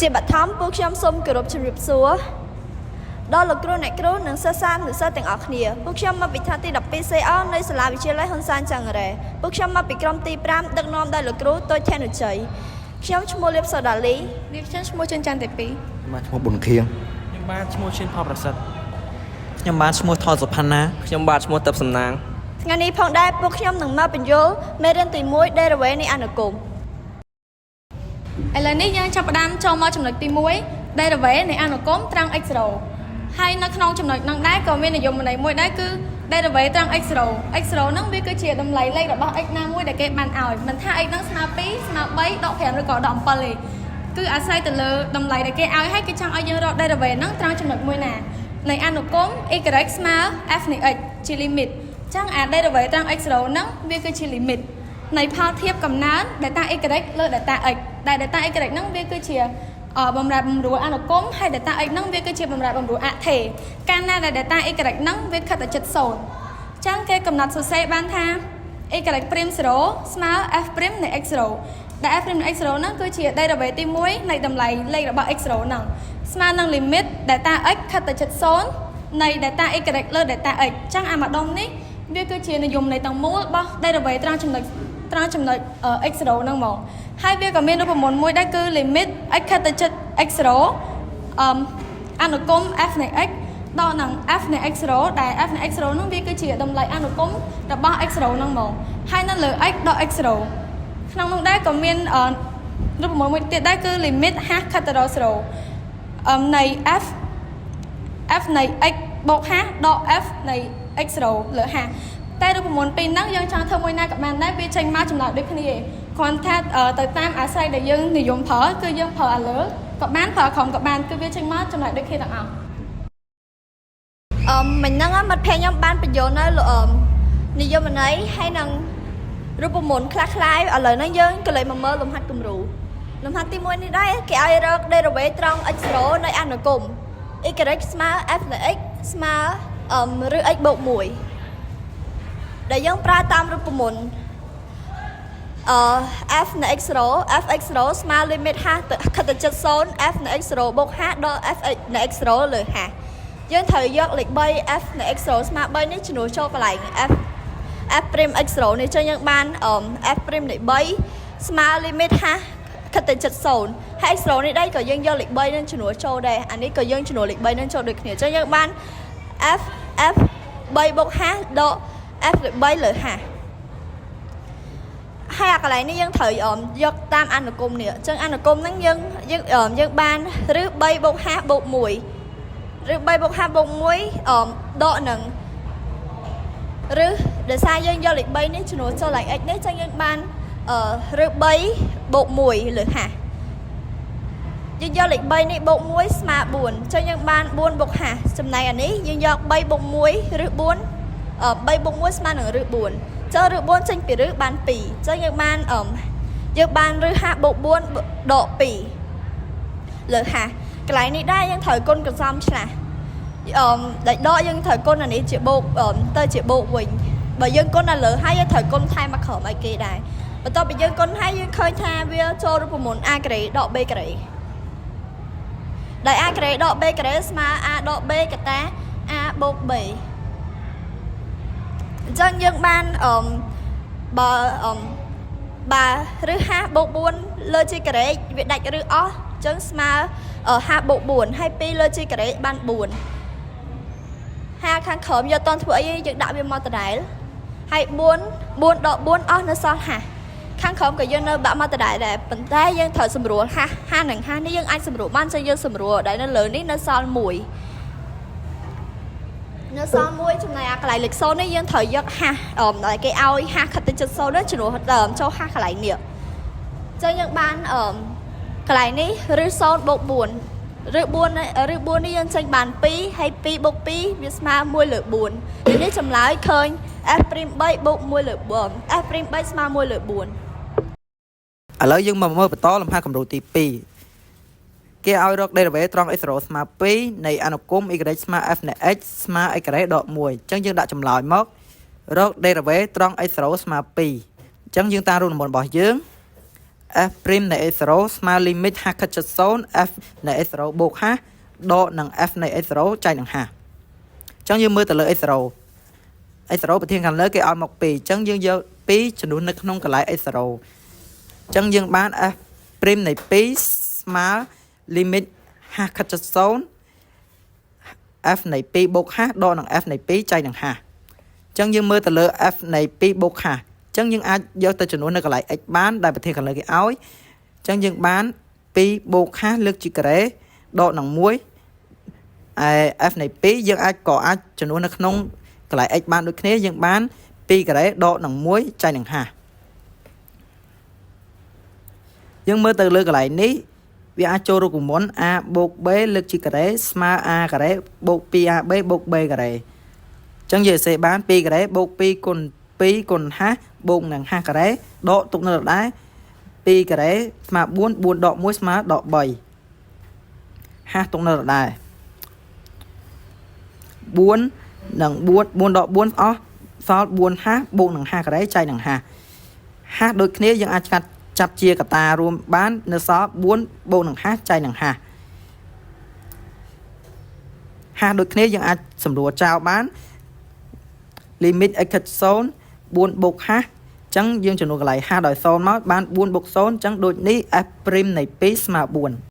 ជាបឋមពួកខ្ញុំសូមគោរពជំរាបសួរដល់លោកគ្រូអ្នកគ្រូនិងសិស្សសាស្ត្រនិស្សិតទាំងអស់គ្នាពួកខ្ញុំមកពីថ្នាក់ទី 12CR នៅសាលាវិទ្យាល័យហ៊ុនសែនចង្រែពួកខ្ញុំមកពីក្រុមទី 5 ដឹកនាំដោយលោកគ្រូតូចធានុជ័យខ្ញុំឈ្មោះលៀបសូដាលីនេះខ្ញុំឈ្មោះជុនច័ន្ទទី2បាទឈ្មោះប៊ុនខៀងខ្ញុំបាទឈ្មោះឈិនផលប្រសិទ្ធខ្ញុំបាទឈ្មោះថនសុផាណាខ្ញុំបាទឈ្មោះទឹកសំណាងថ្ងៃនេះផងដែរពួកខ្ញុំនឹងមកបញ្យល់មេរៀនទី1 Derivative នៃអនុគមឥឡូវនេះយើងចាប់ផ្ដើមចូលមកចំណុចទី1 Derivative នៃអនុគមត្រង់ x0 ហើយនៅក្នុងចំណុចហ្នឹងដែរក៏មាននិយមន័យមួយដែរគឺ Derivative ត្រង់ x0 ហ្នឹងវាគឺជាតម្លៃលេខរបស់ x ណាមួយដែលគេបានឲ្យមិនថា x ហ្នឹងស្មើ2ស្មើ3ដក5ឬក៏ដក7ទេគឺអាស្រ័យទៅលើតម្លៃដែលគេឲ្យហើយគេចង់ឲ្យយើងរក Derivative ហ្នឹងត្រង់ចំណុចមួយណានៃអនុគម y ស្មើ f នៃ x ជា limit ចឹងអា Derivative ត្រង់ x0 ហ្នឹងវាគឺជា limit នៃផលធៀបកំណើន data y លើ data x ដែល data y ហ្នឹងវាគឺជាបំរែបំរួលអនុគមហើយ data x ហ្នឹងវាគឺជាបំរែបំរួលអថេរកាលណាដែល data y ហ្នឹងវាខិតទៅជិត0អញ្ចឹងគេកំណត់សរសេរបានថា y' 0ស្មើ f' នៃ x0 ដែល f' នៃ x0 ហ្នឹងគឺជា derivative ទី1នៃតម្លៃលេខរបស់ x0 ហ្នឹងស្មើនឹង limit data x ខិតទៅជិត0នៃ data y លើ data x អញ្ចឹងអាម្ដុំនេះវាគឺជានិយមន័យទាំងមូលរបស់ derivative ត្រង់ចំណុចx0 ហ្នឹងហ្មងហើយវាក៏មានរូបមន្តមួយដែរគឺ limit x ខិតទៅជិត x0 អនុគម f នៃ x ដកនឹង f នៃ x0 ដែល f នៃ x0 ហ្នឹងវាគឺជាតម្លៃអនុគមរបស់ x0 ហ្នឹងហ្មងហើយនៅលើ x ដក x0 ក្នុងនោះដែរក៏មានរូបមន្តមួយទៀតដែរគឺ limit h ខិតទៅដល់0នៃ f នៃ x បូក h ដក f នៃ x0 លើ h តែរូបមន្តពីរហ្នឹងយើងចង់ធ្វើមួយណាក៏បានដែរវាចេញមកចម្លើយដូចគ្នាគ្រាន់ថាទៅតាមអាស្រ័យដែលយើងនិយមប្រើគឺយើងប្រើអាលើក៏បានប្រើក្រោមក៏បានគឺវាចេញមកចម្លើយដូចគ្នាទាំងអស់មិញហ្នឹងមិត្តភ័ក្ដិខ្ញុំបានបញ្យល់នៅនិយមន័យហើយនឹងរូបមន្តខ្លះៗឥឡូវហ្នឹងយើងក៏លេចមកមើលលំហាត់គំរូលំហាត់ទី1នេះដែរគេឲ្យរក derivative ត្រង់ x0 នៃអនុគម y ស្មើ f នៃ x ស្មើឬ x បូក1ដែលយើងប្រើតាមរូបមន្តf នៃ x0 f(x0) ស្មើ limit h ខិតទៅជិត0 f នៃ x0 បូក h ដល់ f នៃ x0 លើ h យើងត្រូវយកលេខ3 f នៃ x0 ស្មើ3នេះជំនួសចូលកន្លែង f' x0 នេះចឹងយើងបានf' នៃ3ស្មើ limit h ខិតទៅជិត0ហើយ x0 នេះដែរក៏យើងយកលេខ3នឹងជំនួសចូលដែរអានេះក៏យើងជំនួសលេខ3នឹងចូលដូចគ្នាចឹងយើងបាន f 3បូក h ដក f លើ3លើ hហើយអាកន្លែងនេះយើងត្រូវយកតាមអនុគមនេះអញ្ចឹងអនុគមហ្នឹងយើងបានឬ3បូក h បូក1ឬ3បូក h បូក1ដកនឹងឬដោយសារយើងយកលេខ3នេះជំនួសចូលឡើង x នេះអញ្ចឹងយើងបានឬ3បូក1លើ h យើងយកលេខ3នេះបូក1ស្មើ4អញ្ចឹងយើងបាន4បូក h ចំណែកអានេះយើងយក3បូក1ឬ4 3បូក1ស្មើនឹងឬ4ចូលឬ4ចេញពីឬបាន2អញ្ចឹងយើងបានឬhបូក4ដក2លើ h កន្លែងនេះដែរយើងត្រូវគុណកន្សំឆ្លាស់ដែលដកយើងត្រូវគុណអានេះជាបូកទៅជាបូកវិញបើយើងគុណដល់លើហើយយើងត្រូវគុណថែមមកក្រោមឲ្យគេដែរបន្ទាប់ពីយើងគុណហើយយើងឃើញថាវាចូលរូបមន្ត a ការ៉េដក b ការ៉េដែល a ការ៉េដក b ការ៉េស្មើ a ដក b កតា a បូក b អញ្ចឹងយើងបានបើឬhបូក4លើជាការ៉េវាដាច់ឬអស់អញ្ចឹងស្មើhបូក4ហើយ2លើជាការ៉េបាន4ហើយខាងក្រោមយកតន់ធ្វើអីយើងដាក់វាមកដដែលហើយ4ដក4អស់នៅសល់hខាងក្រោមក៏យើងនៅបាក់មកដដែលដែរប៉ុន្តែយើងត្រូវសម្រួលhនិងhនេះយើងអាចសម្រួលបានចឹងយើងសម្រួលដែលនៅលើនេះនៅសល់1នៅសល់1ចំណែកអាកន្លែងលេខ0នេះយើងត្រូវយកhដែលគេឲ្យhខិតទៅជិត0នេះជំនួសចូលhកន្លែងនេះអញ្ចឹងយើងបានកន្លែងនេះឬ0បូក4ឬ4នេះយើងចេញបាន2ហើយ2បូក2វាស្មើ1លើ4នេះចម្លើយឃើញ f'3 បូក1លើ4 f'3 ស្មើ1លើ4ឥឡូវយើងមកមើលបន្តលំហាត់គំរូទី2គេឲ្យរក derivative ត្រង់ x0 ស្មើ2នៃអនុគម y ស្មើ f នៃ x ស្មើ y ដក1អញ្ចឹងយើងដាក់ចម្លើយមករក derivative ត្រង់ x0 ស្មើ2អញ្ចឹងយើងតាមរូបមន្តរបស់យើង f prime នៃ x 0ស្មើ limit h ខិតជិត0 f នៃ x 0បូក h ដកនឹង f នៃ x 0ចែកនឹង h អញ្ចឹងយើងមើលទៅលើ x 0 x 0ប្រធានខាងលើគេឲ្យមក2អញ្ចឹងយើងយក2ចំនួននៅក្នុងកន្លែង x 0អញ្ចឹងយើងបាន f prime នៃ2ស្មើ limit h ខិតជិត0 f នៃ2បូក h ដកនឹង f នៃ2ចែកនឹង h អញ្ចឹងយើងមើលទៅលើ f នៃ2បូក h អញ្ចឹងយើងអាចយកទៅចំនួននៅកន្លែង x បានដែលប្រធានខាងលើគេឲ្យអញ្ចឹងយើងបាន2បូក h លើកជាការ៉េដកនឹង1ឯ f នៃ2យើងក៏អាចចំនួននៅក្នុងកន្លែង x បានដូចគ្នាយើងបាន2ការ៉េដកនឹង1ចែកនឹង h យើងមើលទៅលើកន្លែងនេះវាអាចចូលរូបមន្ត a បូក b លើកជាការ៉េស្មើ a ការ៉េបូក 2ab បូក b ការ៉េអញ្ចឹងយើងសេបាន2ការ៉េបូក2គុណ2គុណ h បូកនឹង h ការ៉េដកទុកនៅដដែល2ការ៉េស្មើ4 4ដក1ស្មើដក3 h ទុកនៅដដែល4និង4ដក4អស់សល់ 4h បូកនឹង h ការ៉េចែកនឹង h ដូចគ្នាយើងអាចចាប់ជាកតារួមបាននៅសល់4បូកនឹង h ចែកនឹង h ដូចគ្នាយើងអាចសម្រួលចោលបាន limit x ខិត0 4បូក h អញ្ចឹងយើងចំនួនកន្លែង h ដោយ0មកបាន4បូក0អញ្ចឹងដូចនេះ f prime នៃ2ស្មើ4